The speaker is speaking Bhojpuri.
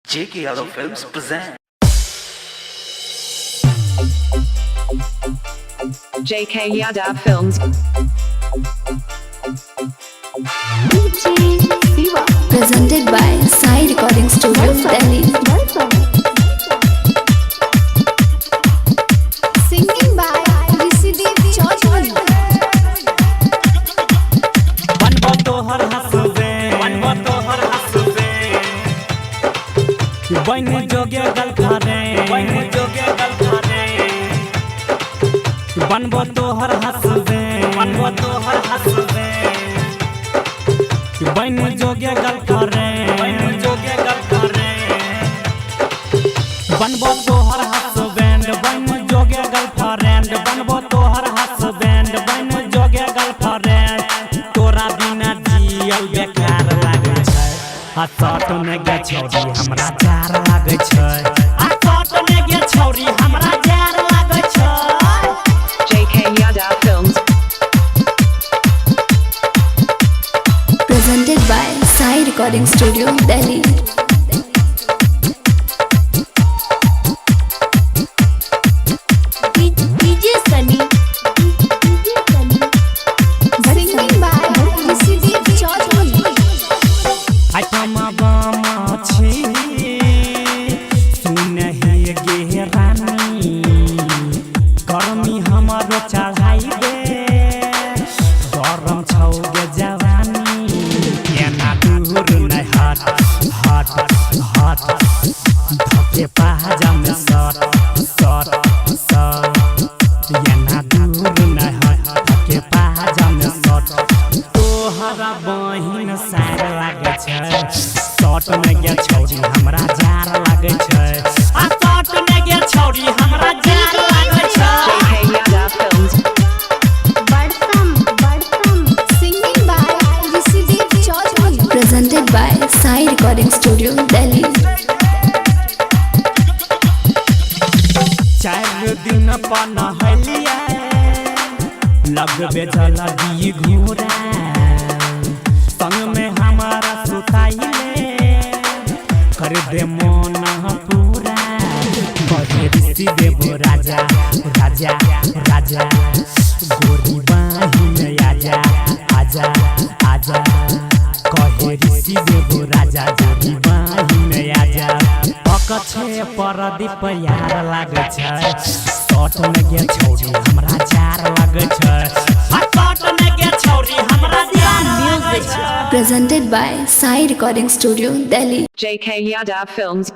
JK Yadav Films present JK Yadav Films. Presented by Sai Recording Studio, Delhi. Singing by Risidev Chaudhary. बन जोगे गल खाने बनबो तोहर हंसबे बनबो तोहर हंसबे बन जोगे गल करे बनबो तोहर हंसबैंड बन जोगे गर्लफ्रेंड बनबो तोहर हंसबैंड बन जोगे गर्लफ्रेंड तोरा बिना जियल बेकार लागे छै हाथ में गे छौरी हमरा जार लागे छै हाथ में गे छौरी हमरा जार लागे छै JK Yadav Films. Presented by Sai Recording Studio, Delhi. DJ Sunny. Singing by Risidev Chaudhary. आइटमा बामा छी सुनहि गे रानी गर्मी हमारो चढ़ाई दे गरम छौ गे जवानी एना दूर नै हट धके पाजा में सट एना दूर नै हट धके पाजा में सट तोहरा बहिन सार लागे छै सट में गे छौरी हमरा जार लागे छै आ सट में गे छौरी हमरा जार लागे छै JK Yadav Films. Singing by Risidev Chaudhary. Presented by Sai Recording Studio, Delhi. चार दिन पन हलिया लगबे जल्दी घूरा संग में हमारा सुताइले कर दे मन पूरा कहे ऋषिदेव राजा गोरी बाहिन आजा कहे ऋषिदेव राजा गोरी बाहिन आजा पकछे परदीप यार लागे छै सट में गे छौरी हमरा जार लागे छै सट में गे छौरी हमरा जार लागे छै Presented by Sai Recording Studio, Delhi. JK Yadav Films.